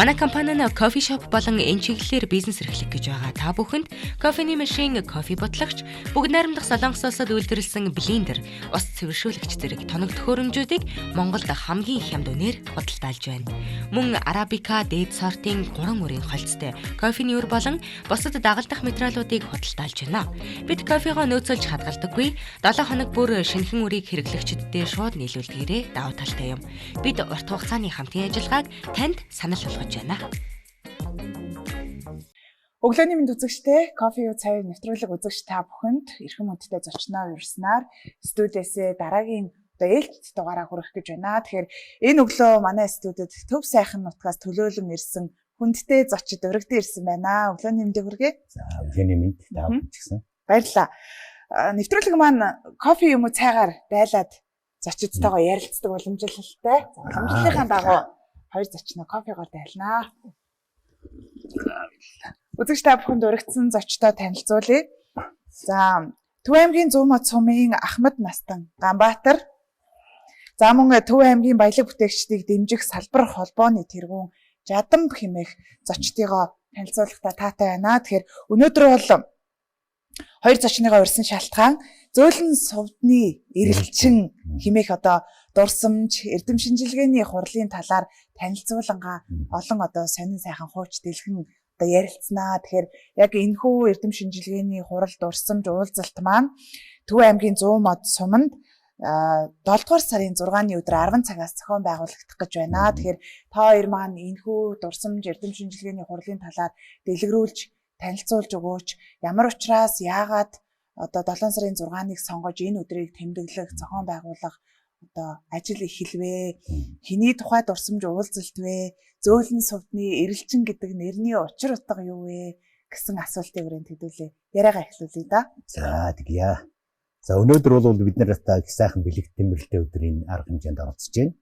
Манай компани нь кофе шоп болон энэ чиглэлээр бизнес эрхлэх гэж байгаа. Та бүхэнд кофений машин, кофе ботлогч, бүгд найрамдах Солонгос улсад үйлдвэрлэсэн блендер, ус цэвэршүүлэгч зэрэг тоног төхөөрөмжүүдийг Монголд хамгийн их хямд үнээр худалдаалж байна. Мөн арабика, дээд сортын 3 мөрийн холцтой кофений өр болон бусад дагалдах материалуудыг худалдаалж байна. Бид кофегоо нөөцөлж хадгалдаггүй. 7 хоног бүр шинэхэн үрийг хэрэглэгчдэд шууд нийлүүлдгээрээ давуу талтай юм. Бид урт хугацааны хамтын ажиллагааг танд санал болгож байна. Өглөөний мэнд үзэгчдээ, кофе юу цайг нэвтрүүлэг үзэгч та бүхэнд эрхэм хүндтэй зочноо урьснаар студиэсээ дараагийн ээлжид дугаараа хүргэх гэж байна. Тэгэхээр энэ өглөө манай студид төв сайхан нутгаас төлөөлөн ирсэн хүндтэй зочид урагдсан ирсэн байна. Өглөөний мэндийг хүргэе. За, өглөөний мэнд та бүхэнд гэсэн. Баярлалаа. Нэвтрүүлэг маань кофе юм уу цайгаар дайлаад зочидтойгоо ярилцдаг уламжлалтай. Уламжлалынхаа дагуу хоёр зочноо кофегоор дайлнаа. Үзэгч та бүхэнд урагдсан зочдоо танилцуулъя. За, Төв аймгийн Зүүн мод сумын Ахмад Настан Ганбаатар. За мөн Төв аймгийн баялаг бүтээгчдийг дэмжих салбар холбооны тэргүүн Жадамб хэмээх зочдыгоо танилцуулахдаа таатай байна. Тэгэхээр өнөөдөр бол хоёр зочныгоо урьсан шалтгаан зөөлөн сувдны эрэлчин хэмээх одоо дурсамж, эрдэм шинжилгээний хурлын талаар танилцуулангаа олон одоо сонин сайхан хууч дэлгэн одоо ярилцсанаа. Тэгэхээр яг энэхүү эрдэм шинжилгээний хурал дурсамж уулзалт маань Төв аймгийн Зүүн мод суманд 7 дугаар сарын 6-ны өдөр 10 цагаас зохион байгуулагдах гэж байна. Тэгэхээр та хоёр маань энэхүү дурсамж, эрдэм шинжилгээний хурлын талаар дэлгэрүүлж танилцуулж өгөөч. Ямар учраас яагаад одоо 7 сарын 6-ныг сонгож энэ өдрийг тэмдэглэх, зохион байгуулах одоо ажил эхэлвэ. Хэний тухай дурсамж уулзалт вэ? Зөөлөн сувдны эрэлчин гэдэг нэрний учир утга юу вэ гэсэн асуултыг өрөөнд хэдүүлээ. Яриагаа эхлүүлъя да. За тэгье. За өнөөдөр бол бид нар та их сайхан бэлэг тэмдэглэлтэй өдрийн арга хэмжээнд оролцож байна.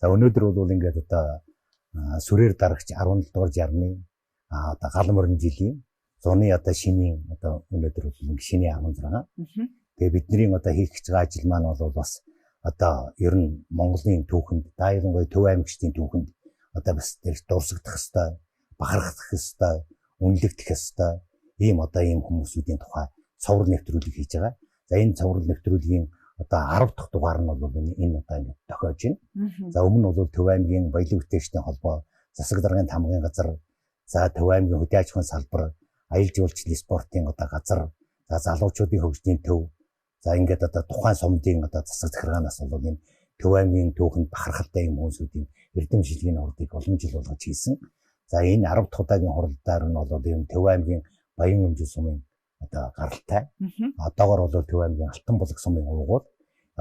За өнөөдөр бол ингээд одоо сүрээр дарагч 17 дугаар жарны одоо гал мөрөн жилийн зуны одоо шинийн одоо өнөөдөр бол шинийн 16. Тэгээ бидний одоо хийх гэж байгаа ажил маань бол бас одоо ер нь Монголын түүхэнд, ялангуяа Төв аймагчдын түүхэнд одоо бас тэр дурсагдах хэвээр, бахархах хэвээр, үнэлэгдэх хэвээр ийм одоо ийм хүмүүсүүдийн тухай цовруул нэвтрүүлэг хийж байгаа. За энэ цовруул нэвтрүүлгийн одоо 10 дахь дугаар нь бол энэ одоо ингэ тохиож байна. За өмнө нь бол Төв аймгийн баялаг бүтээгчдийн холбоо, засаг даргын тамгын газар, за Төв аймгийн хөдөө аж ахуйн салбар, аялал жуулчлалын спортын одоо газар, за залуучуудын хөгжлийн төв, за ингээд одоо тухайн сумдын одоо засаг захиргаанаас бол энэ Төв аймгийн түүхэнд бахархалтай юм хүмүүсүүдийн эрдэм шинжилгээний хурлыг олон жил болгож хийсэн. За энэ 10 дахь удаагийн хуралдаар нь бол энэ Төв аймгийн Баян Өнжил сумын одоо гаралтай. Одоогор бол Төв аймгийн Алтан булаг сумын уугуул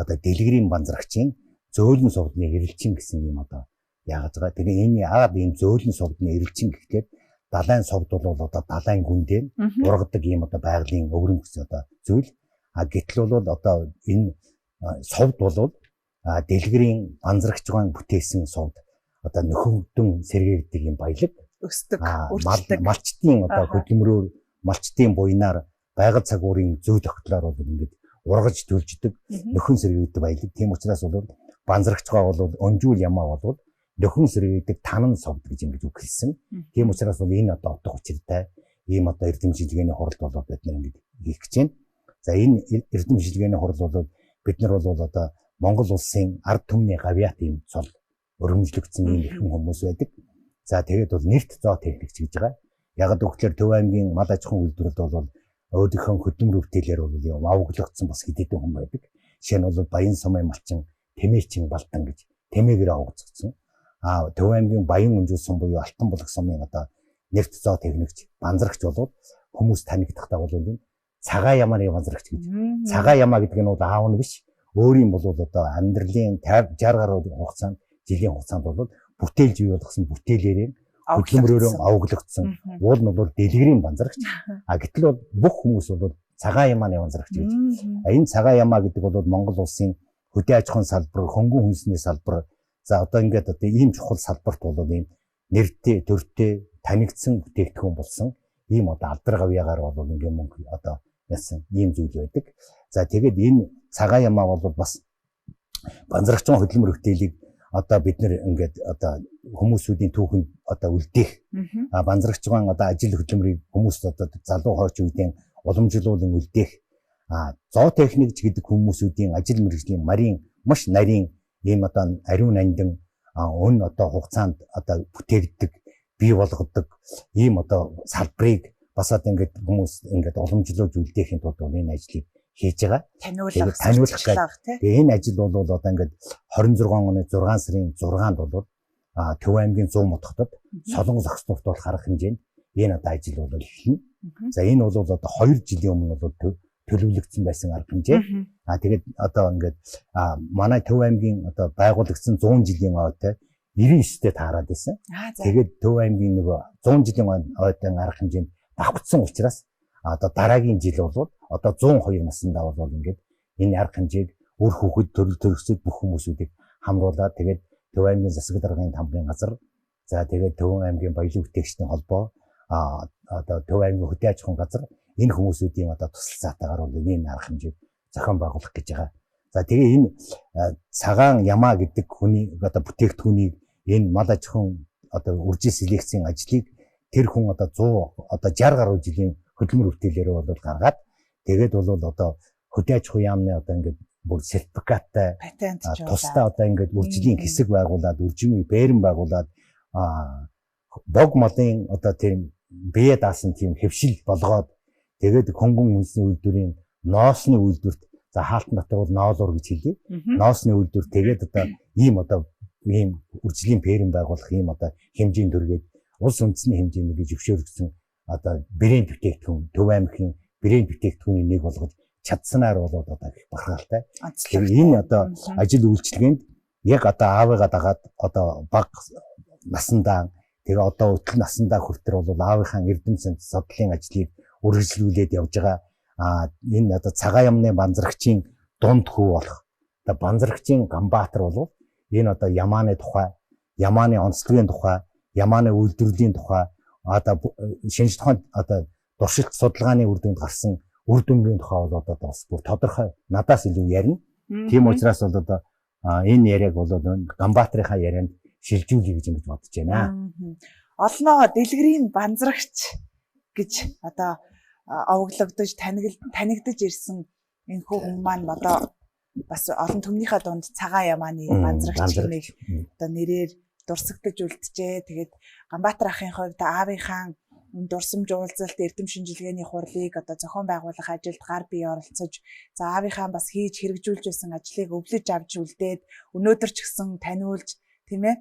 одоо дэлгэрийн банзрагчийн зөөлөн сувдны эрэлчин гэсэн юм одоо яагаад байгаа. Тэгээ энэ яагаад энэ зөөлөн сувдны эрэлчин гэхлээр далайн сувд бол одоо далайн гүндээ ургадаг юм одоо байгалийн өвөрмөц одоо зүйл. Гэтэл бол одоо энэ сувд бол дэлгэрийн банзрагчгаан бүтээсэн сувд одоо нөхөдөн сэргээгдэг юм баялаг өсдөг, малчтын одоо хөдөлмөрөөр малчтын буйнаар байгаль цагуурын зүй тогтлоор бол ингээд ургаж төлждөг нөхөн сэргээгдэг баялаг. Тийм учраас бол банзрагчгаа бол өнжүүл ямаа бол нөхөн сэргээгдэг танан сувд гэж ингэж үгэлсэн. Тийм учраас бол энэ одоо утга учиртай ийм одоо эрдэм шинжилгээний хурал бол бид нар ингэж хийх гэж байна. За энэ эрдэм шинжилгээний хурал бол бид нар бол одоо Монгол улсын ард түмний гавьяат юм цол өргөмжлөгдсөн ийм ихэнх хүмүүс байдаг. За тэгээд бол нэрт зоо техникч гэж байгаа. Яг гэвэл Төв аймгийн мал аж ахуйн үйлдвэрлэлд бол өөрийнхөө хөдөлмөр бүтээлээр бол авоглогдсон бас хэдийдэн хүн байдаг. Жишээ нь бол Баян сумын малчин Тэмээчин Балдан гэж тэмээгээр авогдсон. Төв аймгийн Баян Өнжил сум буюу Алтан булаг сумын одоо нэрт зоо техникч банзрагч бол хүмүүс танигдахдаа бол энэ цагаан ямааны банзрагч гэж. Цагаан ямаа гэдэг нь бол аав нь биш. Өөрийн бол одоо амьдралын 50 60 гаруй хугацаанд жилийн хугацаанд бол бүтээлж бий болгосон бүтээлээрээ хөдөлмөрөөр авоглогдсон. Уул нь бол дэлгэрийн банзрагч. Гэтэл бол бүх хүмүүс бол цагаан ямааны банзрагч гэж. Энэ цагаан ямаа гэдэг бол Монгол улсын хөдөө аж ахуйн салбар, хөнгөн хүнсний салбар. За одоо ингээд одоо ийм чухал салбарт бол ийм нэртэй, төртэй, танигдсан бүтээгдэхүүн болсон. Ийм одоо алдар гавьяагаар бол ингээд мөнгө одоо яасан ийм зүйл байдаг. За тэгээд энэ цагаан ямаа бол бас банзрагчийн хөдөлмөр бүтээлийг одоо бид нэр ингээд одоо хүмүүсүүдийн түүхэнд одоо үлдээх банзрагч байгаа одоо ажил хөдөлмөрийг хүмүүс одоо залуу хойч үеийн уламжлуулан үлдээх зоотехникч гэдэг хүмүүсүүдийн ажил мэргэжлийн маш нарийн ийм одоо ариун нандин өн одоо хугацаанд одоо бүтээгддэг бий болгодог ийм одоо салбарыг бас одоо ингээд хүмүүс ингээд уламжлуулж үлдээхийн тулд энэ ажлыг хийж байгаа. Таниулах гэдэг. Тэгээ энэ ажил бол одоо ингээд 26 оны 6 сарын 6-нд бол Төв аймгийн 100 модхотод Солонгос ах сурталт харах хэмжээнд энэ одоо ажил бол эхэлнэ. За энэ бол одоо 2 жилийн өмнө бол төлөвлөгдсөн байсан арга хэмжээ. Тэгээд одоо ингээд манай Төв аймгийн одоо байгуулагдсан 100 жилийн ойтой 99-т таарад байсан. Тэгээд Төв аймгийн нөгөө 100 жилийн ойтой арга хэмжээнд давхцсан учраас одоо дараагийн жил бол одоо 102 наснда бол ингээд энэ арга хэмжээг өөр хүүхэд төрөлсөд бүх хүмүүсүүдийг хамруулаад тэгээд Төв аймгийн засаг даргын тамгын газар за тэгээд Төв аймгийн баялаг бүтээгчдийн холбоо одоо Төв аймгийн хөдөө аж ахуйн газар энэ хүмүүсүүдийн одоо туслалцаатайгаар бол энэ арга хэмжээг зохион байгуулах гэж байгаа. За тэгээ энэ цагаан ямаа гэдэг хүний одоо бүтээгдэхүүнийг энэ мал аж ахуйн одоо үржил селекцийн ажлыг тэр хүн одоо 100 одоо 60 гаруй жилийн хөдөлмөр бүтээлээрээ бол гаргаад тэгээд бол одоо хөдөө аж ахуйн яамны одоо ингээд бүр сертификаттай тусдаа одоо ингээд үржлийн хэсэг байгуулад үржимийн бээрэн байгуулад дог малын одоо тийм бие даасан тийм хэвшил болгоод тэгээд хөнгөн үнсний үйлдвэрийн ноосны үйлдвэрт за хаалтан дотор бол ноолуур гэж хэлье. Ноосны үйлдвэр тэгээд одоо ийм үржлийн бээрэн байгуулах ийм одоо хэмжээнд төргээд улс үндэсний хэмжээнд гэж зөвшөөрөгдсөн одоо брэнд бүтээгдэхүүн Төв аймгийн брэнд бүтээгдэхүүний нэг болгож чадсанаар бол одоо их бахархалтай. Энэ одоо ажил үйлчилгээнд яг одоо аавыгаа дагаад одоо баг насандаа тэгээ одоо өтөл насандаа хүртэр бол аавынхаа эрдэмтэн судлалын ажлыг үргэлжлүүлээд явж байгаа. Энэ одоо цагаан ямны банзрагчийн дунд хүү болох одоо банзрагчийн Ганбаатар бол энэ одоо ямааны тухай, ямааны онцлогийн тухай, ямааны үйлдвэрлэлийн тухай одоо шинж тухайн одоо туршилт судалгааны үр дүнд гарсан үр дүнгийн тухай бол одоо бас бүр тодорхой надаас илүү ярина. Тийм учраас бол одоо энэ яриаг бол Ганбаатарынхаа ярианд шилжүүлье гэж ингэж бодож байна. Олноо дэлгэрийн банзрагч гэж одоо овоглогдож танигдж ирсэн энэ хүн маань одоо бас олон түмнийхээ дунд цагаан ямааны банзрагч нэг одоо нэрээр дурсагдж үлджээ. Тэгээд Ганбаатар ахын хувьд аавынхаа дурсамж уулзалт эрдэм шинжилгээний хурлыг одоо зохион байгуулах ажилд гар бие оролцож за аавынхаа бас хийж хэрэгжүүлж байсан ажлыг өвлөж авч үлдээд өнөөдөр ч гэсэн таниулж тийм ээ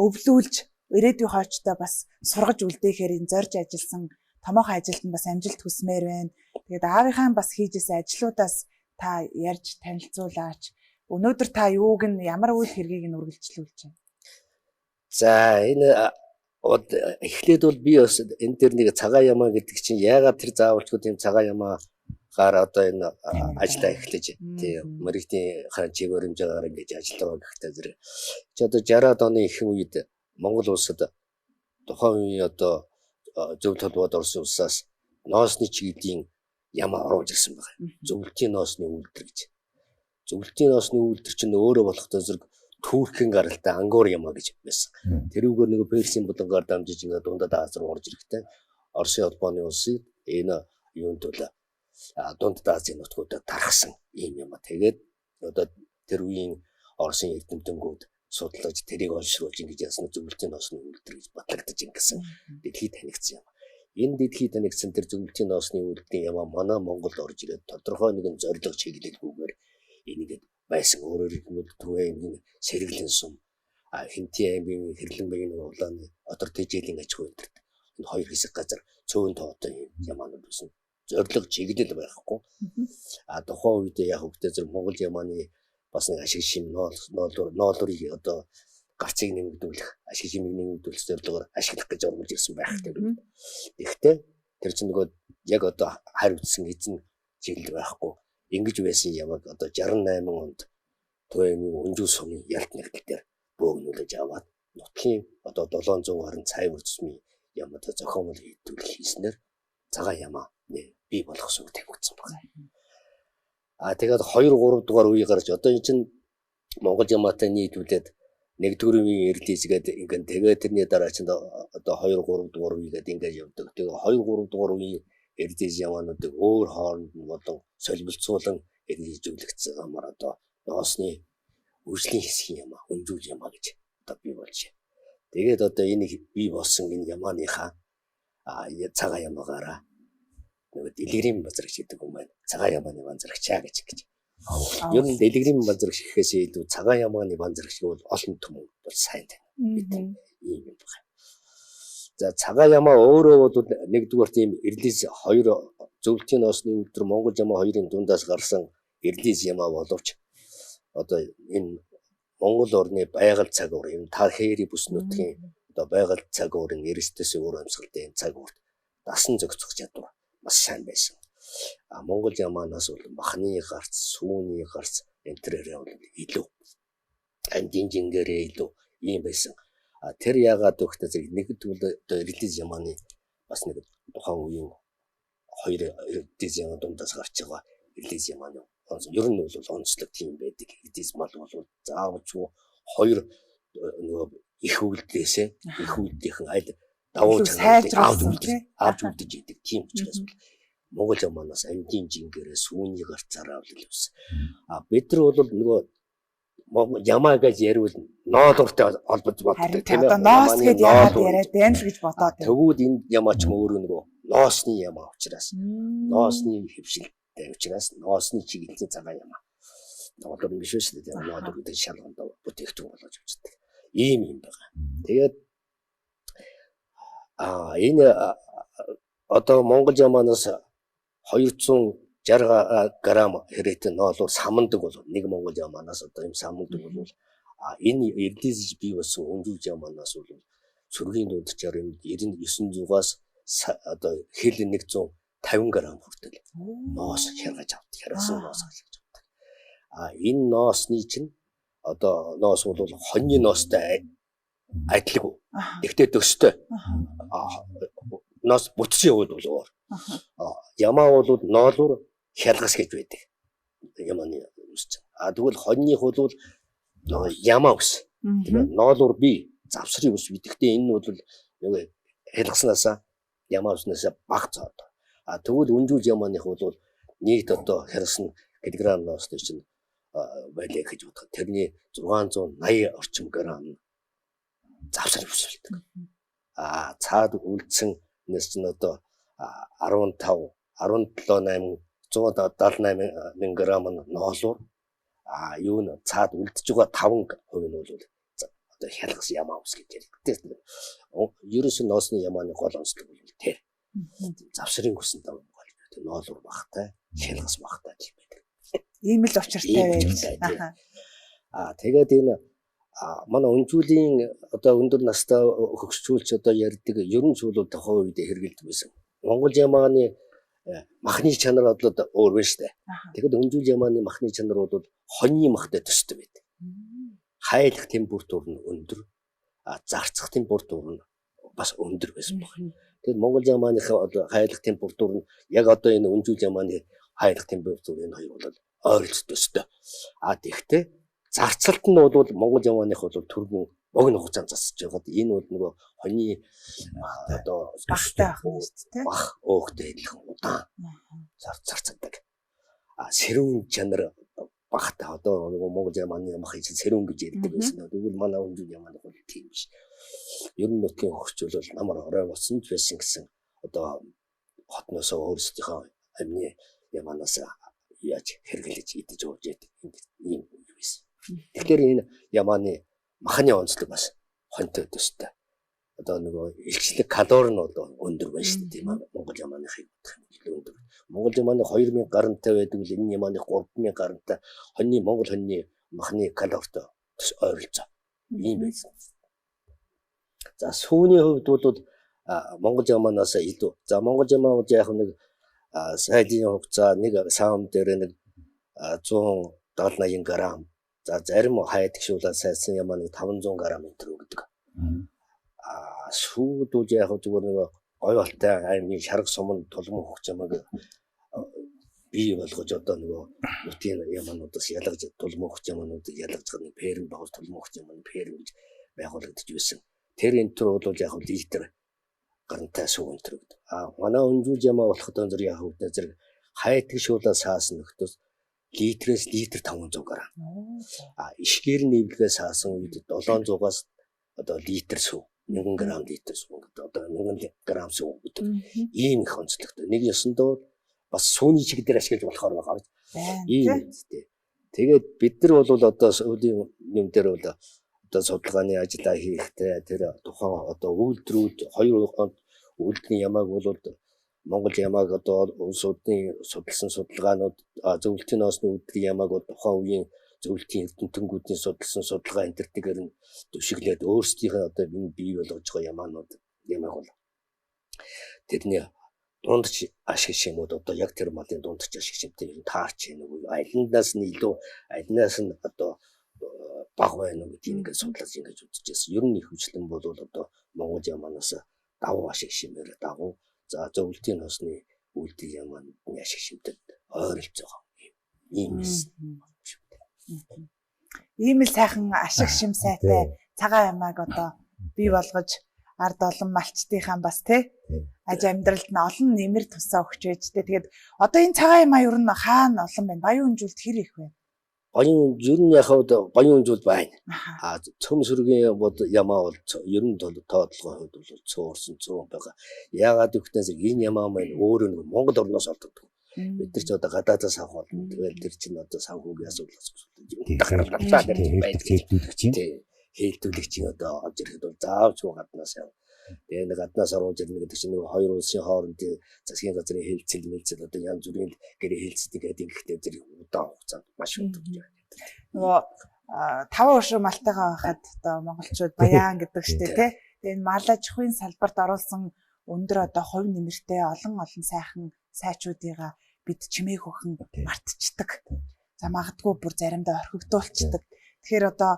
өвлүүлж ирээдүйн хойчтой бас сургаж үлдээхээр энэ зорж ажилласан томоохон ажилд нь бас амжилт хүсмээр байна. Тэгээд аавынхаа бас хийжсэн ажлуудаас та ярьж танилцуулаач. Өнөөдөр та юуг нь ямар үйл хэргийг нь үргэлжлүүлж байна? За энэ эхлээд бол би бас энэ төр нэг цагаан ямаа гэдэг чинь яагаад тэр заавалчгүй тийм цагаан ямаагаар одоо энэ ажиллаа эхлэж тийм мэрэгдийн хаан чигээрэмжээр ингэж ажиллагаа гэхдээ зэрэг чи одоо 60-аад оны ихэнх үед Монгол улсад тухайн үеийн одоо зөв толгойд орсон улсаас ноосны чиглэлийн ямаа оруулж ирсэн байна. Зөвлөлтийн ноосны үйлдвэр гэж. Зөвлөлтийн ноосны үйлдвэр чинь өөрөө болохтой зэрэг Туркийн гаралтай ангуур ямаа гэж байсан. Тэрүүгээр нэг Персийн булангаар дамжиж ингээд дундад Аз руу орж ирэхдээ Оросын холбооны улсыг энэ юунд бол дундад Азийн нутгуудад тархсан ийм ямаа. Тэгээд одоо тэр үеийн Оросын эрдэмтэнүүд судалж тэрийг олшруулж ингэж ясна зөвлөлтийн ноосны үйлдвэр гэж батлагдаж ингэсэн. Дэлхийд танигдсан юм. Энэ дэлхийд танигдсан тэр зөвлөлтийн ноосны үйлдвэрийн ямаа манай Монголд орж ирээд тодорхой нэгэн зорилго чиглэлгүйгээр энийгээд байсан. Өөрөөр хэлбэл Төв аймгийн Сэргэлэн сум, Хинтийн аймгийн Хэрлэн багийн улааны Одор Тэжээлийн аж ахуй үйлдвэрт энэ хоёр хэсэг газар цөөн тоотой ямаанууд байсан. Зорилго чиглэл байхгүй. Тухайн үед яг хөвгтэй зэрэг Монгол ямааны бас нэг ашиг шим ноолуурыг одоо гарцыг нэмэгдүүлэх, ашиг шимийг нэмэгдүүлэх зорилгоор ашиглах гэж оролцож ирсэн байх гэдэг. Гэхдээ тэр чинь нөгөө яг одоо хариуцсан эзэн чиглэл байхгүй. Ингэж байсан ямаг одоо 68 онд Төв аймгийн Өнжүү сумын ялт нэгдэл дээр бөөгнүүлж аваад нутгийн одоо 700 гаруй цай үрцмийн ямад зохиомжтой хийдүүлэх хийснээр цагаан ямаа бий болох сүр тавигдсан байна. Тэгээд 2 3 дугаар үе гарч одоо энэ чинь Монгол ямаатай нийлүүлээд нэгдүгээр үеийн эрдийсгээд ингээд тэгээд тэрний дараа ч одоо 2 3 дугаар үегээд ингээд явдаг. Тэгээ 2 3 дугаар үеийн эрдийс ямаануудыг өөр хооронд нь болон солилцуулан эрдийжүүлэгдсэн амар одоо ноосны үржлийн хэсгийн юм аа, өнжүүл юм аа гэж одоо бий болж байна. Тэгээд одоо энийг бий болсон энэ ямааныхаа цагаан ямаагаараа нөгөө дэлгэрийн базарч гэдэг юм байна. Цагаан ямааны базарчаа гэж. Ер нь дэлгэрийн базарч гэхээс илүү цагаан ямааны базарч бол олон түмэн бол сайн тань. Ийм юм байна. За цагаан ямаа өөрөө бол нэгдүгээр тийм эрлиз 2 зөвлөлтийн ноосны өдөр Монгол ямаа 2-ын дундаас гарсан эрлиз ямаа боловч одоо энэ Монгол орны байгаль цагуур юм тархири бүс нутгийн одоо байгаль цагуурын эрсдэс өөр амьсгалтай энэ цагуурт дасан зохицох чадвар маш сайн байсан. Монгол ямаанаас бол махны гарц, сүүний гарц энтрээрээ бол илүү андин жингэрээ илүү ийм байсан. Тэр яагаад гэвэл нэгдүгээр одоо эрлиз ямааны бас нэг тухайн үеийн 2 эрлиз ямаа дундаас гарч байгаа эрлиз ямааны ер нь бол онцлог тийм байдаг. Эдис мал бол заавалчгүй 2 нөгөө их үлдээсээ их үлдээх аль давуу чанарыг авч үлдэж идэг тийм учраас Монгол ямаанаас андин жингэрээ сүүний гарцаараа бол явсан. Бид нар бол нөгөө ямаа гэж ярил ноодортой холбож боддог тийм ээ. Ноос гэж яагаад яриад байна л гэж бодоод. Тэгвэл энэ ямаа ч өөрөө нөгөө ноосны ямаа учраас ноосны хөвшилтэй учраас ноосны чиглэлийн цагаан ямаа. Ноодор биш шүү дээ. Ноодор гэдэг шалганд бүтээгдэхүүн болгож үздэг. Ийм юм байна. Тэгээд энэ одоо Монгол ямаанаас 260 грамм хэрэг ноолоор самандаг бол нэг Монгол ямаанаас одоо юм самандаг бол энэ эрлиз бий болсон өнжүүл ямаанаас бол сүргийн дунджаар юм 9900-аас одоо хэл 150 грамм хүртэл ноос хэргэж авдаг. Хэрсэн ноос хэргэж авдаг. Энэ ноосны чинь одоо ноос бол хоньны ноостой адилгүй. Тэгтээ төстэй. Ноос бүтцийн хувьд бол ямаа бол ноолуур хялгас гэж байдаг. Ямааны ус чинь. Тэгвэл хоньных бол ямаа ус. Тэгээд ноолуур би завсрын ус бидэгтээ энэ бол нөгөө хялгаснаас ямаа уснаас баг цаад. Тэгвэл өнжүүл ямааных бол нийт одоо хэрсэн килограмм ноостой чинь байлаа гэж бодоход тэрний 680 орчим грамм завсар өвсөлдөг. Цаад үлдсэн нэс чинь одоо 15 17 178 грамм ноолуур юу н цаад үлдэж байгаа 5% нь бол одоо хялгас ямаа ус гэж ярьдаг. Ерөөсөн ноосны ямааны гол онцлог бол тэр. Завсрын хүсэн дав гол ноолуур багтай, хялгас багтай тийм байдаг. Ийм л учиртай байж. Тэгээд энэ манай өнжүүлийн одоо өндөр настай хөгшчүүлч одоо ярьдаг ерөн зүйл тохоо үед хэрэгэлдэг байсан. Монгол ямааны махны чанар бол өөр байна шүү дээ. Тэгэхэд өнжүүл ямааны махны чанар бол хоньны махтай төстэй байдаг. Хайлах температур нь өндөр, зарцах температур нь бас өндөр байсан байна. Тэгэхээр Монгол ямааныхаа одоо хайлах температур нь яг одоо энэ өнжүүл ямааны хайлах температур энэ хоёр бол ойролцоо төстэй. Тэгэхдээ зарцалт нь бол Монгол ямааных бол түргэн богино хугацаанд засаж байгаад энэ бол нөгөө хоньны одоо багтай байх нь шүү дээ. Бах өөхтэй адилхан удаан зарцдаг. Сэрүүн чанар багтай одоо нөгөө Монгол ямааны мах чинь сэрүүн гэж ярьдаг байсан. Тэгвэл манай өнжүүл ямааны бол тийм биш. Ер нь нутгийн хөгжүүл бол намар орой болсон ч байсан гэсэн одоо хотноос өөрсдийнхөө амны ямаанаас яаж хэрэглэж идэж ууж яадаг ийм юм байсан. Тэгэхээр энэ ямааны махны онцлог бас хоньтой төстэй. Одоо нөгөө илчлэг калори нь одоо өндөр байна шүү дээ тийм ээ. Монгол ямааныхыг бодох юм бол өндөр. Монгол ямааны 2000 гарантай байдаг бол энэ ямааны 3000 гарантай хоньны Монгол хоньны махны калоритой ойролцоо. Ийм байсан. За сүүний хувьд бол Монгол ямаанаас илүү. За Монгол ямаа бол яг нэг сайдын хугацаа нэг саам дээр нэг 170-80 грамм. За зарим хайдагшуулаад сайсан ямаа нэг 500 грамм энэ өгдөг. Сүүд үл яг зүгээр нэг гой болтой аймгийн шарга суманд тулмын хөгч ямааг бий болгож одоо нөгөө нутгийн ямаануудаас ялгаж тулмуугч ямаануудыг ялгаж байгаа нэг ферм байгуул тулмуугч ямааны ферм гэж байгуулагдаж байсан. Тэр энэ төр бол яг литр гарантай сүү энэ төр гэдэг. Манай өнжүүл ямаа болоход өндөр яг хөвдөө зэрэг хайтг шуулаа саасан нөхдөөс литрээс литр 500 г. Ишгээр нэвлгээ саасан үед 700-аас одоо литр сүү 1000 г литр сүү гэдэг одоо 1000 г сүү гэдэг. Ийм их онцлогтой. Нэг ёсондоо бас сүүний чиг дээр ашиглаж болохоор байгаа. Ийм үстэй. Тэгээд бид нар бол одоо сүүлийн юм дээр бол одоо судалгааны ажиллаа хийхдээ тэр тухайн одоо үйлдвэрүүд 2 хонд үйлдвэрийн ямааг бол Монгол ямааг одоо улсуудын судалсан судалгаанууд зөвлөлтийн осны үйлдвэрийн ямааг бол тухайн үеийн зөвлөлтийн эрдэмтэнүүдийн судалсан судалгаа энэ төртөөр нь төшөглөөд өөрсдийнхээ одоо бий болгож байгаа ямаанууд ямааг бол тэрний дундч ашиг шимүүд одоо яг тэр малын дундч ашиг шимтэй юм таарч байна уу айлнаас нь илүү альнаас нь одоо баг байна уу гэдгийг ингээд судлаж ингэж үзчихсэн. Ер нь их хвчлэн бол одоо Монгол ямаанаас давуу ашиг шимээр давуу за зөвлөлтийн осны үйлдэл ямааны ашиг шимтэд ойролцоо ийм ийм л сайхан ашиг шим сайтай цагаан ямааг одоо бий болгож ард олон малчтынхаа бас тий аж амьдралд нь олон нэмэр тусаа өгч байж тий. Тэгээд одоо энэ цагаан ямаа ер нь хаана олон байна? Баян өнжүүлд хэр их вэ? Баян ер нь яхад баян өнжүүл байна. Цөм сүргийн ямаа бол ер нь тоотлогын хувьд бол цөөрсөн цөөн байгаа. Яагаад гэвэл энэ ямаа маань өөрөө нэг Монгол орноос олддог. Бид нар ч одоо гадаадаас авах болно. Тэгэл тэр чинь одоо санхүүгийн асуудлаас хэлтүүлэгчийн одоо олж ирэхэд бол заавч гаднаас яв. Тэгээ нэг гаднаас оруулж ирнэ гэдэг чинь нэг хоёр улсын хоорондын засгийн газрын хэлцэл одоо янз бүрийн гэрээ хэлцдэг гэдэг ихтэй зэрэг удаан хугацаанд маш өндөр гэж байна. Нөгөө 5 өшөө малтайгаа байхад одоо монголчууд баян гэдэг штэ тий. Тэгээ энэ мал аж ахуйн салбарт оруулсан өндөр одоо хувь нэмэртэй олон сайхан сайчуудыгаа бид чимээг хөхөн мартчихдаг. За магадгүй бүр заримдаа орхигдуулцдаг. Тэгэхээр одоо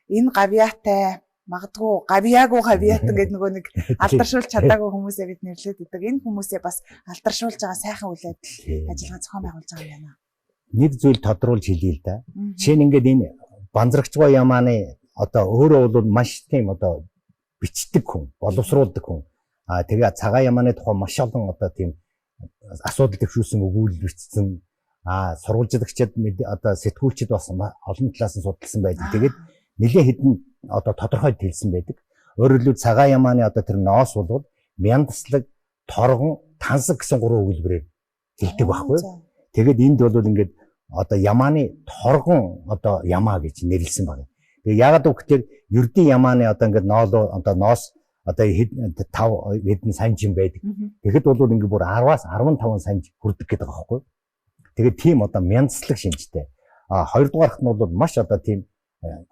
энэ гавьяатай магадгүй гавьяагүй гавьяатан гэдэг нөгөө нэг алдаршуулж чадаагүй хүмүүсээ бид нэрлээд өгдөг. Энэ хүмүүсээ бас алдаршуулж байгаа сайхан үйл явдал ажиллагаа зохион байгуулж байгаа юм байна. Нэг зүйл тодруулж хэлье л да. Жишээ нь ингээд энэ банзрагчгаа ямааны одоо өөрөө бол маш тийм одоо бичдэг хүн, боловсруулдаг хүн. Тэгээ цагаан ямааны тухай маш олон одоо тийм асуудал төвшүүлсэн өгүүлэл бичсэн. Сурвалжлагчид одоо сэтгүүлчид бас олон талаас нь судалсан байдаг. Тэгээд нэлээд хэдэн одоо тодорхойд хэлсэн байдаг. Өөрөөр хэлбэл цагаан ямааны одоо тэр ноос бол мяндаслаг, торгон, тансаг гэсэн 3 өгүүлбэрээр хэлдэг байхгүй. Тэгээд энд бол ингээд одоо ямааны торгон одоо ямаа гэж нэрлсэн байна. Тэгээ яагаад гэвэл ердийн ямааны одоо ингээд ноолоо одоо ноос одоо 5 хэдэн санжин байдаг. Тэгэхэд бол ингээд бүр 10-аас 15 санж хүрдэг гэдэг байгаа байхгүй. Тэгээд тийм одоо мяндаслаг шинжтэй. Хоёрдугаарх нь бол маш одоо тийм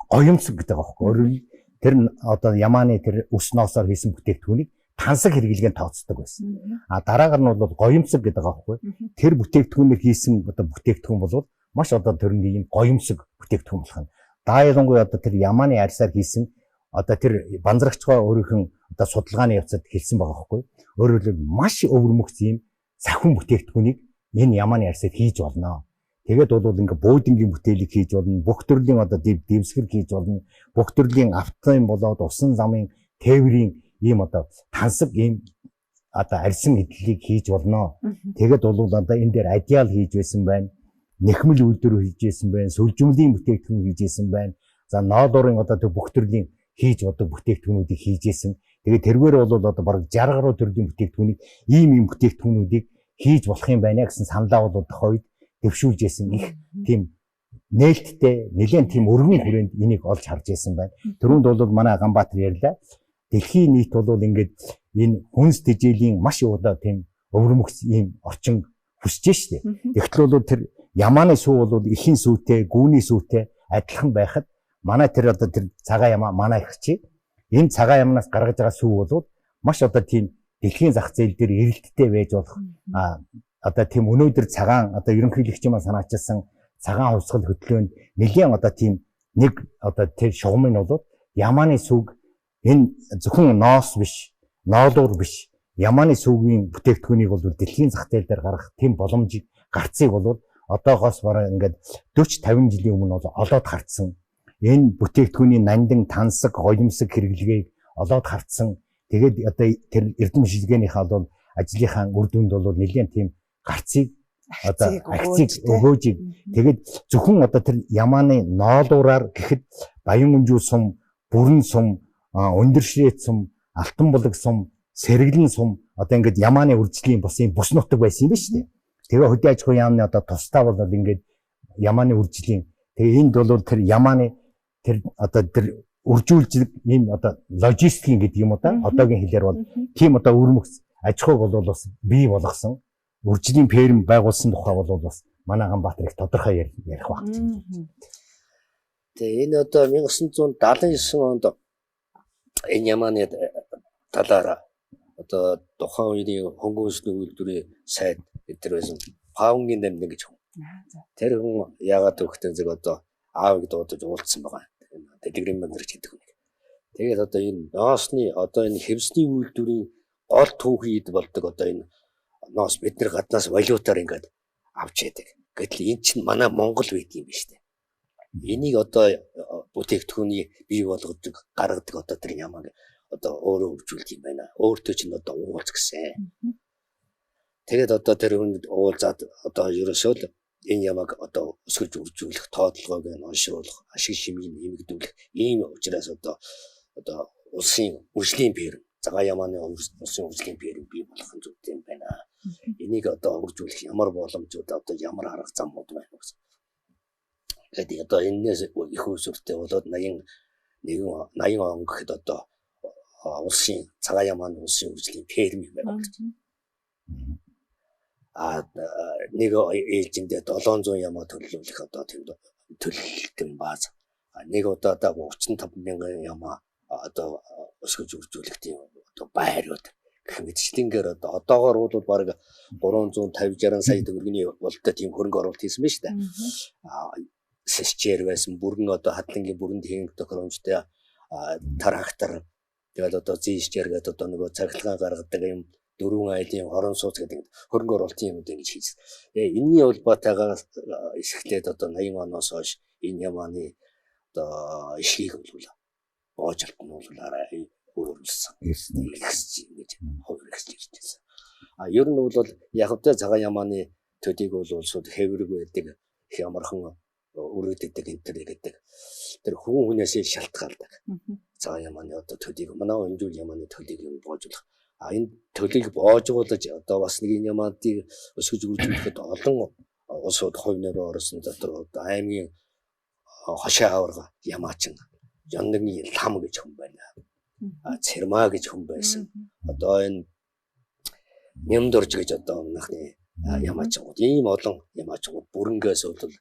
гоёмсог гэдэг байгаа байхгүй. Тэр одоо ямааны тэр ус ноосоор хийсэн бүтээгдэхүүнийг тансаг хэрэглэгэнд тооцдог байсан. Дараагаар нь бол гоёмсог гэдэг байгаа байхгүй. Тэр бүтээгдэхүүнээр хийсэн одоо бүтээгдэхүүн бол маш одоо төрний юм гоёмсог бүтээгдэхүүн болох нь. Даалангуй одоо тэр ямааны арьсаар хийсэн одоо тэр банзрагчгаа өөрийнх нь одоо судалгааны явцад хэлсэн байгаа байхгүй. Өөрөөр хэлбэл маш өвөрмөгц юм сахин бүтээгдэхүүнийг энэ ямааны арьсаар хийж болно. Тэгээд бол ингээ буудингийн бүтээлийг хийж болно, бүх төрлийн одоо дэвсгэр хийж болно, бүх төрлийн автын болоод усан замын тээврийн ийм одоо тансаг ийм одоо арьсан эдлийг хийж болно. Тэгээд бол одоо энэ дээр адиал хийж байсан байна, нэхмэл үйлдвэр хийж байсан байна, сүлжмөлийн бүтээгдэхүүн хийж байсан байна. За ноодорын одоо тэр бүх төрлийн хийж одоо бүтээгдэхүүнүүдийг хийж байсан. Тэгээд тэргээр бол одоо бараг 60 гаруй төрлийн бүтээгдэхүүнийг ийм бүтээгдэхүүнүүдийг хийж болох юм байна гэсэн саналаа бол тохиолд дэвшүүлж байсан их тийм нээлттэй нэлээд тийм өргөн хүрээнд энийг олж харж байсан байна. Түрүүнд бол манай Ганбаатар ярьлаа. Дэлхийн нийт бол ингээд энэ хүнс тэжээлийн маш удаа тийм өвөрмөгц ийм орчин хүсэж штэ. Тэгтэл бол тэр ямааны сүү бол ихийн сүүтэй, гүүний сүүтэй адилхан байхад манай тэр одоо тэр цагаан ямаа манай их чи энэ цагаан ямнаас гаргаж байгаа сүү бол маш одоо тийм дэлхийн зах зээл дээр эрэлттэй байж болох одоо тийм өнөөдөр цагаан одоо ерөнхийлөгч юм санаачилсан цагаан хувьсгал хөтлөөнд нэлийн одоо тийм нэг одоо тэр шугам нь бол ямааны сүг энэ зөвхөн ноос биш, ноолуур биш, Ямааны сүүгийн бүтээгдэхүүнийг бол дэлхийн зах зээл дээр гаргах тийм боломжийг гарцыг бол одоогоос бараг ингээд 40-50 жилийн өмнө бол олоод хартсан. Энэ бүтээгдэхүүний нандин тансаг, голомсог хэрэглэгийг олоод хартсан. Тэгээд одоо тэр эрдэм шилгээнийхээ бол ажлынхаа үр дүнд бол нэлээд тийм гарцыг одоо акцийг өгөөж тэгээд зөвхөн одоо тэр Ямааны ноолуураар гэхэд Баян-Өнжүү сум, Бүрэн сум, Өндөршрээт сум, Алтан булаг сум, Сэргэлэн сум одоо ингээд Ямааны үржлийн бус нутаг байсан юм ба шүү дээ. Тэгээ хөдөө аж ахуйн яамны одоо тусдаа бол ингээд Ямааны үржлийн тэгээ энд бол тэр Ямааны тэр одоо тэр үржүүлж ийм одоо логистикийн гэдэг юм уу да одоогийн хэлээр бол тийм одоо өрмөгс аж ахуйг бол бас бий болгосон үржлийн ферм байгуулсан тухай бол бас манай Ганбаатар их тодорхой ярих баг. Тэгээ энэ одоо 1979 онд энэ Ямааны талаараа одоо тухайн үеийн хөнгөн үндэсний үйлдвэрийн сайд эдгээр байсан Паунгийн дамд гэж хүн. Тэр хүн яагаад төгтөн зэрэг одоо аавыг дуудаж уулзсан байгаа. Дэлгэрийн мандрч гэдэг хүн. Тэгээд одоо энэ ноосны одоо энэ хэвсний үйлдвэрийн гол түүхийд болдог одоо энэ ноос бид нар гаднаас валютаар ингээд авч яадаг. Гэтэл эн чинь манай Монгол байд юм биш үү? Энийг одоо бүтээгдэхүүний бий болгодог, гаргадаг одоо тэр Ямааг одоо өөрөө хөгжүүлдэг юм байна. Өөртөө ч одоо уулз гэсэн. Тэгээд одоо тэр хүнд уулзаад одоо ерөөсөө л энэ Ямааг одоо өсгөж үржүүлэх, тоотлогоог нь оншруулах, ашиг шимийг нэмэгдүүлэх ийм учраас одоо улсын үржлийн ферм, Цагаан Ямааны улсын үржлийн ферм бий болох нь зүйтэй юм байна. Энийг одоо үржүүлэх ямар боломжууд одоо ямар арга замууд байна гэсэн. Тэгээд одоо энэс их усүртэй болоод 80 он гэхэд одоо улсын Цагаан Ямааны улсын үржлийн ферм байна. Нэг ээлжиндээ 700 ямаа төлөвлөх одоо тийм төлөлтөн бааз. Нэг удаадаа 35 мянган ямаа одоо өсгөж үржүүлэх тийм одоо байрууд гэх мэтчлэнгээр одоогоор бол бараг 350-60 сая төгрөгийн болтой тийм хөрөнгө оруулалт хийсэн байна шүү дээ. Сэсчээр байсан бүрэн одоо хадлангийн бүрэнд хийнх тохиромжтой тарахтар тэгээд одоо зээшчээр гэдэг одоо нөгөө цахилгаан гаргадаг юм 4 айлын хорон сууц гэдэг хөрөнгө оруулалтын юмуд ингэж хийсэн. Энэний улбаатайгаар эхлээд одоо 80 оноос хойш энэ Ямааны одоо ишгийг бол боожлт нь бол арай өөрчлөсөн. Ирсэн гэж хувирч ирсэн. Ер нь бол яг хэвээр Цагаан Ямааны төдийг бол улсууд хэврэг байдаг их ямархан өрөөдөг энэ гэдэг. Тэр хүнээс шалтгаалдаг. Цагаан Ямааны одоо төдийг манай Өнжүүл Ямааны төдийг боожлох. Энэ төлийг боожгуулж одоо бас нэг Ямаадыг өсгөж үржүүлэхэд олон улсууд хувь нэрээр орсон дотор аймгийн хошоо аварга Ямаачин Яндагны лам гэж хүн байна. Цэрмаа гэж хүн байсан. Одоо энэ Нямдорж гэж одоо өмнөхний Ямаачгууд ийм олон Ямаачгууд бүрэнгээс бол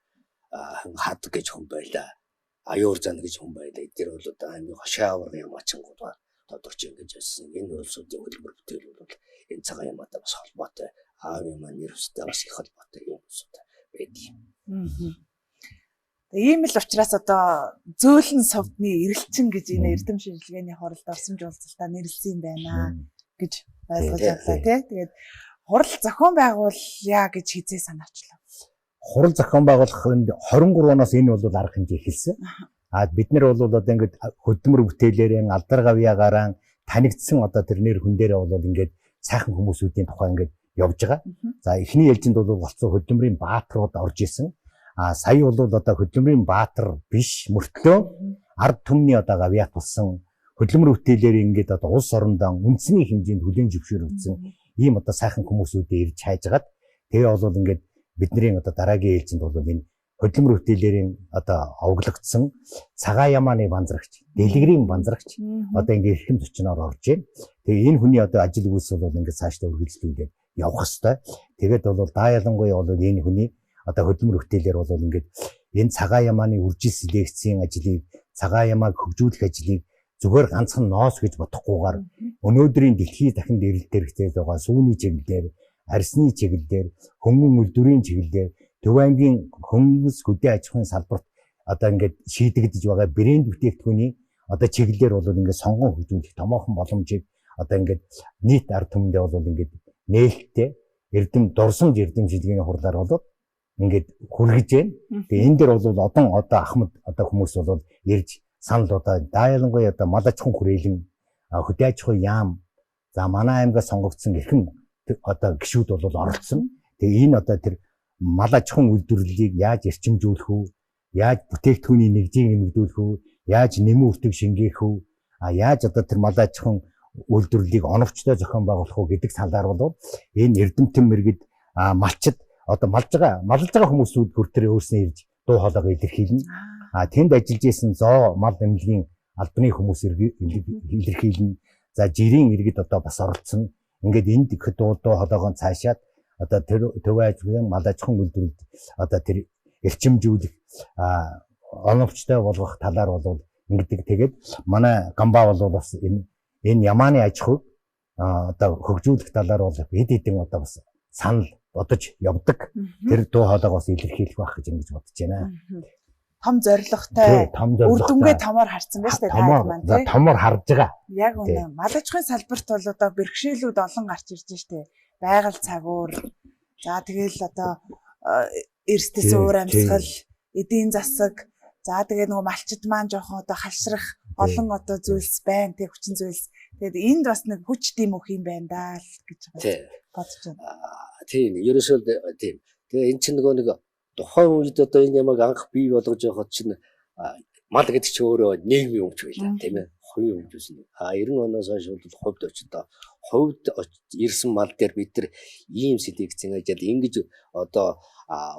хад гэж хүн байлаа. Аюур зан гэж хүн байлаа. Эдгээр бол одоо аймгийн хошоо аварга Ямаачгууд ба тодорч ингэж байсан. Энэ улсуудын хөдөлмөр бүтээл бол энэ Цагаан Ямаатай бас холбоотой. Аавын маань нэрвстэй бас их холбоотой юм улсууд байдаг. Ийм л учраас одоо зөөлөн совдны эрэлчин гэж энэ эрдэм шинжилгээний хоролд орсомж уулзалтаа нэрлсэн юм байна гэж ойлгож авлаа тий. Тэгээд хурал зохион байгуулъя гэж хизээ санаачлаа. Хурал зохион байгуулахын 23 оноос энэ бол арга хэмжээ эхэлсэн. Бид нар бол одоо ингээд хөдөлмөр бүтээлээрээ алдар гавьяагаар танигдсан одоо тэр нэр хүн дээрээ бол ингээд сайхан хүмүүсүүдийн тухай ингээд явж байгаа. За эхний ээлжинд бол болцсон хөдөлмөрийн баатрууд орж исэн. Сая бол одоо хөдөлмөрийн баатар биш мөртлөө ард түмний одоо гавьяат болсон хөдөлмөр бүтээлээр ингээд одоо улс орондоо үндэсний хэмжээнд хүлээн зөвшөөрөгдсөн ийм одоо сайхан хүмүүсүүдээ ирж хайжгаад тэгээ бол ингээд бидний одоо дараагийн ээлжинд бол энэ хөдөлмөр бүтээлээрийн одоо овоглогдсон Цагаан Ямааны банзрагч, дэлгэрийн банзрагч одоо ингээд эрхэм зочноор орж байна. Тэгээ энэ хүний одоо ажил үйлс бол ингээд цаашдаа үргэлжлүүлээд явах хэвээр. Тэгээд бол даа ялангуяа бол энэ хүний одоо хөдөлмөр бүтээлээр бол ингээд энэ Цагаан Ямааны үржил селекцийн ажлыг, Цагаан Ямааг хөгжүүлэх ажлыг зүгээр ганцхан ноос гэж бодохгүйгээр өнөөдрийн дэлхийн дахин дээрэлтээр хэрэгцээд байгаа сүүний чиглэлээр, арсны чиглэлээр, хөнгөн үйлдвэрийн чиглэлээр Төв аймгийн хөнгөс хөдөө аж ахуйн салбарт одоо ингээд шийдэгдэж байгаа брэнд бүтээгдэхүүний одоо чиглэлээр бол ингээд сонгон хөгжүүлэх томоохон боломжийг одоо ингээд нийт ард түмэндээ бол ингээд нээлттэй эрдэм дурсамж эрдэм шилгээний хурлаар болоод ингээд хүргэж байна. Тэгээ энэ дээр бол одоо Ахмад одоо хүмүүс бол ярьж санал одоо даялангуй одоо мал аж ахуйн хүрээлэн хөдөө аж ахуй яам за манай аймгаас сонгогдсон эрхэм одоо гишүүд бол оролцсон. Тэгээ энэ одоо тэр мал аж ахуйн үйлдвэрлэлийг яаж эрчимжүүлэх үү? Яаж бүтээгдэхүүний нэгжийг нэмэгдүүлэх үү? Яаж нэмэн үртэг шингээх үү? Яаж одоо тэр мал аж ахуйн үйлдвэрлэлийг оновчтой зохион байгуулах уу гэдэг талаар бол энэ эрдэмтэн мэргэд малчд одоо малж байгаа хүмүүсүүд хүртэр өөрснөө ирж дуу хоолойгоо илэрхийлнэ. Тэнд ажиллаж исэн зоо мал эмнэлгийн албаны хүмүүс илэрхийлнэ. За жирийн иргэд одоо бас оролцсон. Ингээд энд их дуу хоолойгоо цаашаад одоо тэр төвөө аж ахуйн мал аж ахуйн үйлдвэрлэлд одоо тэр эрчимжүүлэх оновчтой болгох талаар бол ингэдэг. Тэгээд манай Гамбаа бол бас энэ Ямааны аж ахуйг одоо хөгжүүлэх талаар бол хэд хэдэн одоо бас санал бодож явдаг. Тэр дуу хоолойгоо бас илэрхийлэх байх гэж ингэж бодож байна. Том зоригтой. Үр дүнгээ томоор харсан байна шүү дээ та маань тий. Томоор харж байгаа. Яг үнэ. Мал аж ахуйн салбарт бол одоо бэрхшээлүүд олон гарч ирж штэ. Байгаль цагуур. За тэгэл одоо эрсдэс уур амьсгал, эдийн засаг. За тэгээ нөгөө малчид маань жоохон одоо халшрах олон одоо зүйлс байна тий, хүчин зүйлс. Тэгээд энд бас нэг хүч тийм өх юм байна даа л гэж бодож байна. Тийм. Ерөөсөө тийм. Тэгээ эн чинь нөгөө нэг тухайн үед одоо энэ ямаг анх бий болгож явахад чинь мал гэдэг чинь өөрөө нийгмийн өмч байлаа тийм ээ. Хувийн өмч байсан. 90 оноос хойш бол хувьд очиод хувьд ирсэн мал дээр бид нар ийм сэтгцэн ажил ингэж одоо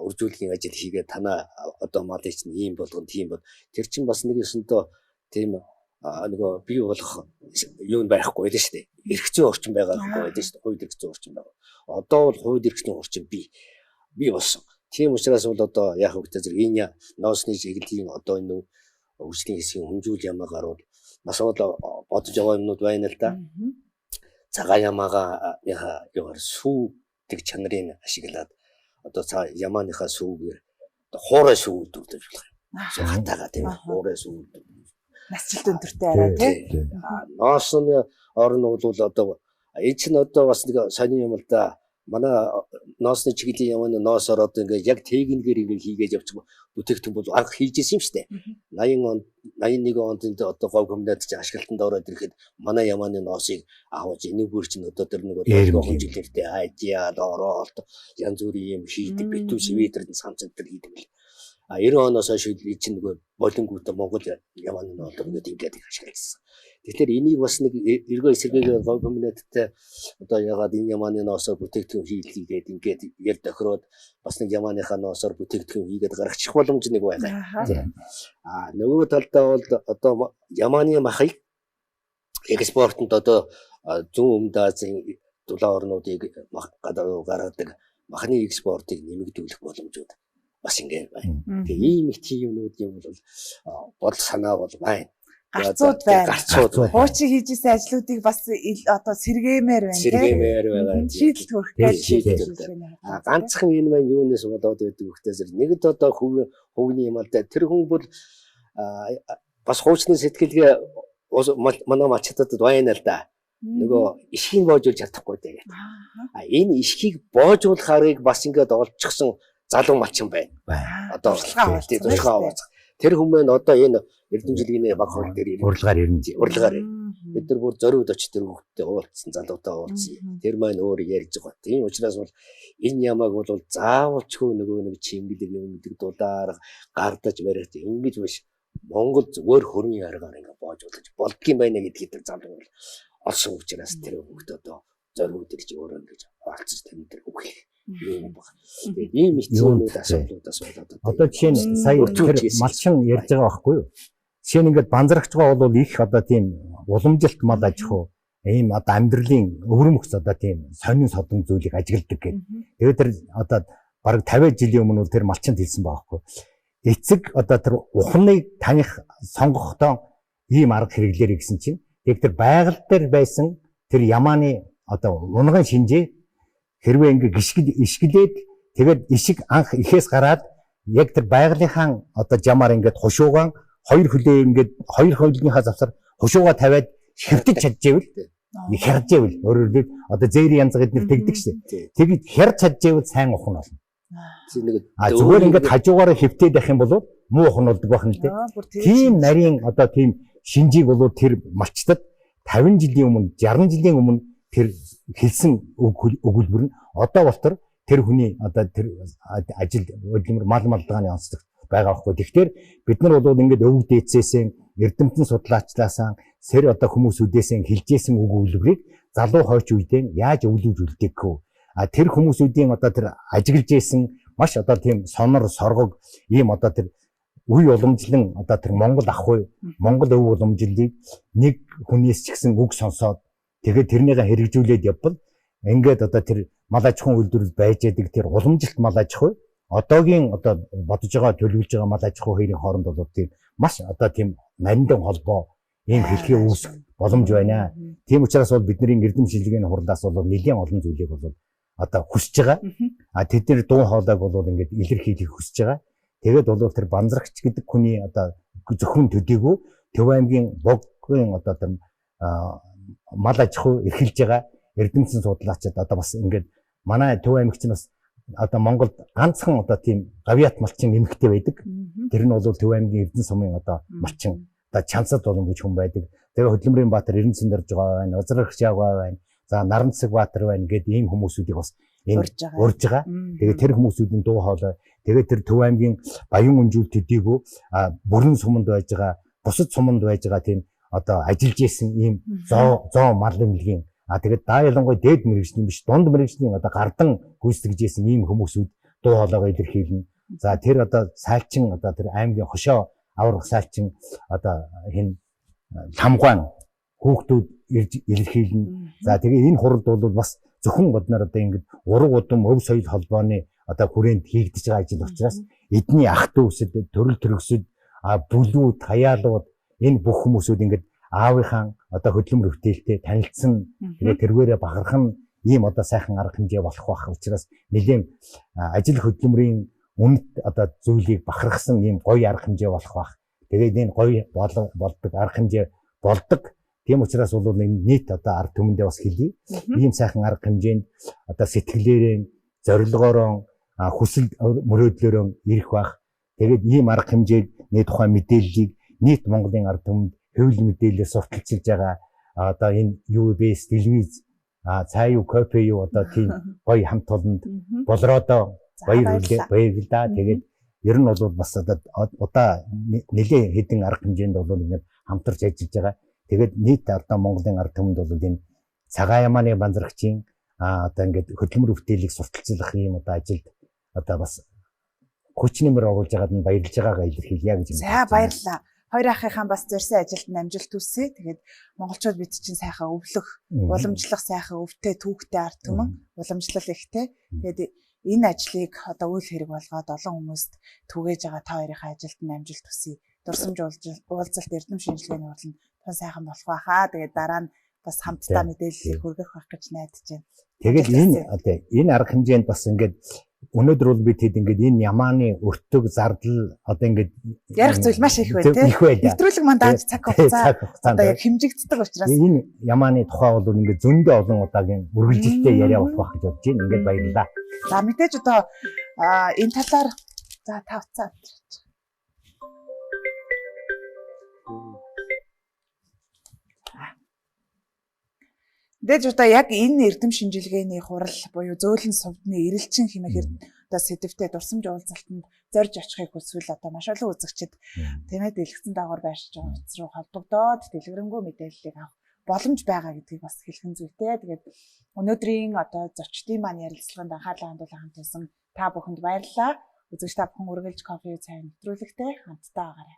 үржүүлгийн ажил хийгээд танаа одоо малыг чинь ийм болгоно тийм бол тэр чинь бас нэг өсөндөө тийм нөгөө бий болох юу байхгүй байлаа шүү дээ. Эрх зүйн орчин байгаа байхгүй байлаа шүү дээ. Хувьд эрх зүйн орчин байгаа. Одоо бол хувьд эрх зүйн орчин бий болсон. Тийм учраас бол одоо яг хөвгтэй зэрэг энэ ноосны чиглэлийн одоо энэ үржлийн хэсгийн хөнжүүл ямаагаар бол бас бодож байгаа юмнууд байна л да. Цагаан ямаагаа ягаар сүүдэг чанарыг ашиглаад одоо ямааныхаа сүүгээр хуурай сүү үүдүүлж болох юм. Хатаага тийм хуурай сүү. Насжилт өндөртэй арай тийм. Ноосны орн бол одоо энэ чинь одоо бас нэг сони юм л да. Манай ноосны чиглэлийн явна ноосоор одоо ингээд яг техникээр ингээд хийгээд явчих бүтээгдэхүүн бол анх хийжсэн юм шүү дээ. 81 онд одоо говь комбинат чинь ашиглалтанд ороод ирэхэд манай ямааны ноосыг аваж энэгээр чинь одоо тэр нэг жилээртэй айдиад ороод янз бүрийн юм хийдэг битүү свитерд самцантай хийдэг л. 90 оноос хойш чинь нөгөө болонгуудаа Монгол ямааны ноосоор ингээд ашигласан. Тэгэхээр энийг бас нэг эргөө эсэргээр говь комбинаттай одоо ягаад энэ ямааны ноосоор бүтээгдэхүүн хийлгээд ингээд яар тохироод бас нэг ямааныхаа ноосоор бүтээгдэхүүн хийгээд гаргачих боломж нэг байгаа. Нөгөө талдаа бол одоо ямааны махыг экспортод одоо зүүн өмнөд Азийн дулаан орнуудыг гаргадаг махны экспортыг нэмэгдүүлэх боломжууд бас ингээд байна. Тэгээ ийм их юмнууд юм бол бодол санаа бол байна. Гарцууд байна. Хуучин хийжсэн ажлуудыг бас одоо сэргээмээр байна. Сэргээмээр байгаа. Шийдэл төрөх гэж ганцхан энэ маань юунаас болоод байдаг вөхтэй зэрэг нэгд одоо хувийн юм л да. Тэр хүн бол бас хуучны сэтгэлгээ манай малчдад байна л да. Нөгөө ишхийг боожуулж чадахгүй дээ. Энэ ишхийг боожуулах аргыг бас ингээд олчихсон залуу малчин байна. Одоо туршлагаа тэр хүмүүс одоо энэ эрдэмжилгээний баг хол дээр урлагаар ирнэ. Бид нар бүр зориуд очиж тэр хүүхдтэй уулзсан, залуутай уулзсан. Тэр маань өөр ярьж байгаа. Тийм учраас бол энэ ямааг бол заавалчгүй нөгөө нэг чимгэлэг юм гэдэг дулаар гардаж барих ингэж биш. Монгол зүгээр хөрний аргаар ингээ боожуулж болдгийм байна гэдгийг залуу бол олсон учраас тэр хүүхдтэй одоо зориуд гэж өөрөө ингэж олцож тэмдэг үг. Тэгээд ийм хэцүүнүүд асуудлуудаас болоод одоо жишээ нь сая тэр малчин ярьж байгаа байхгүй юу? Жишээ нь ингээд банзрагч байгаа бол их одоо тийм уламжилт мал аж ахуй ийм одоо амьдралын өвөрмөгц одоо тийм сонин содон зүйлийг ажигладаг гэдэг. Тэгээд тэр одоо бараг 50 жилийн өмнө тэр малчинд хэлсэн байгаа байхгүй. Эцэг одоо тэр ухныг таних сонгохдоо ийм арга хэрэглэр гэсэн чинь яг тэр байгаль дээр байсан тэр ямааны одоо унган шинжээ хэрвээ ингээ ишгэлээд тэгээд ишиг анх ихээс гараад яг тэр байгалийнхаа одоо жамаар ингээд хушуугаан хоёр хөлөө ингээд хоёр хөлнийхаа завсар хушуугаа тавиад хэвтэж чадчихвэл Хярж ивэл өөрөөр одоо зэри янз гэднэр тэгдэг шээ. Тэгэд хярж чаджээвэл сайн ухна болно. Зүгээр ингээд хажуугаараа хөвтөөд байх юм бол муу ухна болдог байх нь л дээ. Тийм нарийн одоо тийм шинжийг бол тэр малчтад 50 жилийн өмнө 60 жилийн өмнө тэр хэлсэн өгүүлбэр нь одоо болтор тэр хүний одоо тэр ажил хөдөлмөр мал малдагааны онцлог байгаа байхгүй. Тэгэхээр бид нар бол ингээд өвөг дээдсээсэн эрдэмтэн судлаачлаасаа сэр одоо хүмүүсүүдээс хэлжсэн үг өгүүлбэрийг залуу хойч үедээ яаж өвлөж үлдээггүй. Тэр хүмүүсүүдийн одоо тэр ажиглаж ийсэн маш одоо тийм сонор соргог ийм одоо тэр үе уламжлан одоо тэр Монгол ах уу Монгол өв уламжлалыг нэг хүнээс ч гэсэн үг сонсоод тэгээд тэрнийгээ хэрэгжүүлээд явбал ингээд одоо тэр мал аж ахуйн үйлдвэрлэл байж яадаг тэр уламжлалт мал аж ахуй одоогийн одоо бодож байгаа төлөвлөж байгаа мал аж ахуй хоёрын хооронд бол тийм маш одоо тийм нарийндан холбоо ийм хэлхий үүсэх боломж байна. Тийм учраас бол бидний эрдэм шилжгээний хурлаас бол нэлээд олон зүйлийг бол одоо хүсэж байгаа. Тэдний дуу хоолойг бол ингээд илэрхийлэх хүсэж байгаа. Тэгээд бол тэр банзрагч гэдэг хүний одоо зөвхөн төдийгүй Төв аймгийн боггийн одоо тэр мал аж ахуй эрхэлж байгаа эрдэмтэн судлаачид одоо бас ингээд манай Төв аймагч нь бас одоо Монголд ганцхан одоо тийм гавьяат малчин эмэгтэй байдаг. Тэр нь бол Төв аймгийн Эрдэнэ сумын одоо малчин одоо Чансад болон гэж хүн байдаг. Тэгээ Хөдөлмөрийн Баатар Эрдэнэ Сүндэрж байгаа байна, Узрах Жаагаа байна. За Наранцэг Баатар байна гэдэг ийм хүмүүсүүдийг бас урьж байгаа. Тэгээ тэр хүмүүсүүдийн дуу хоолой тэгээ тэр Төв аймгийн Баян Өнжүүл төдийгүй бүрэн суманд байж байгаа, бусад суманд байж байгаа тийм одоо ажиллаж исэн ийм зоо мал эмнэлгийн тэгээд даа ялангуяа дээд мэрэгжлийн биш дунд мэрэгжлийн одоо гардан гүйцэтгэж исэн ийм хүмүүсүүд дуу хоолойгоо илэрхийлнэ. За тэр одоо сайлчин одоо тэр аймгийн хошоо аврах сайлчин одоо хин ламгаан хүүхдүүд ирж илэрхийлнэ. За тэгээ энэ хуралд бол бас зөвхөн бодноор одоо ингэ ураг удам өв соёл холбооны одоо хүрээнд хийгдэж байгаа ажил учраас эдний ах дүүсэд төрөл төрөсөд бүлүүд хаяалууд энэ бүх хүмүүсүүд ингэ аавынхаа одоо хөдөлмөр бүтээлтэй танилцсан тэгээ тэргээрээ бахархан ийм одоо сайхан арга хэмжээ болох байх учраас нэлийн ажил хөдөлмөрийн үнэт одоо зүйлийг бахархсан ийм гоё арга хэмжээ болох байх. Тэгээд энэ гоё болдог арга хэмжээ болдог. Тийм учраас бол энэ нийт одоо арга түмэндээ бас хэлье. Ийм сайхан арга хэмжээнд одоо сэтгэлээрээ зорилгоороо хүсэл мөрөөдлөөрөө ирэх байх. Тэгээд ийм арга хэмжээд нийт тухайн мэдээллийг нийт Монголын арга түмэнд хэвлэл мэдээлэлээр сурталчилж байгаа одоо энэ UBS телевиз цаа юу кофе юу одоо тийм гоё хамт олонд болроодоо баярлалаа. Тэгээд ер нь бол бас одоо нэлээ хэдэн арга хэмжээнд бол ингээд хамтарч ажиллаж байгаа. Тэгээд нийт одоо Монголын арга түмэнд бол энэ цагаан ямааны банзрагчийн одоо ингээд хөдөлмөр бүтээлийг сурталчлах юм одоо ажилд одоо бас хүч нэмэр оруулж байгаад нь баярлж байгаагаа илэрхийлье гэж байна. За баярлалаа. Хоёр ахыхаа бас зорьсон ажилд амжилт хүсье. Тэгээд монголчууд бид чинь сайхан өвлөх, уламжлах сайхан өвтэй түүхтэй ард түмэн, уламжлал ихтэй. Тэгээд энэ ажлыг одоо үйл хэрэг болгоод олон хүмүүст түгээж байгаа та хоёрын ажилд амжилт хүсье. Дурсамж уулзалт эрдэм шинжилгээний хурланд тун сайхан болох байхаа. Тэгээд дараа нь бас хамтдаа мэдээллийг хүргэх байх гэж найдаж байна. Тэгээд энэ арга хэмжээнд бас ингээд өнөөдөр бол бид хэд ингээд энэ ямааны өртөг зардал одоо ингээд ярих зүйл маш их байна тийм. Нэвтрүүлэг манд дааж цаг хугацаа одоо яг хэмжигддэг учраас энэ ямааны тухай бол ингээд зөндөө олон удаагийн үргэлжилттэй яриа болох байх гэж бодож байна. Ингээд баярлалаа. За мэдээж одоо энэ талаар за тавцаа авчирч. Дэж одоо яг энэ эрдэм шинжилгээний хурал буюу зөөлөн сувдны эрэлчин хэмээх одоо сэдвтэ дурсамж уулзалтанд зорж очихыг хүсвэл одоо маш олон үзэгчид тэмээд дэлгэцэн дагавар байршиж байгаа утас руу холбогдоод дэлгэрэнгүй мэдээллийг авах боломж байгаа гэдгийг бас хэлхэн зүйтэй. Тэгээд өнөөдрийн одоо зочдын маань ярилцлаганд анхаарлаа хандуулан хамтсан та бүхэнд баярлалаа. Үзэгч та бүхэн үргэлж кофе цай нэвтрүүлэгтэй хамтдаа байгаарай.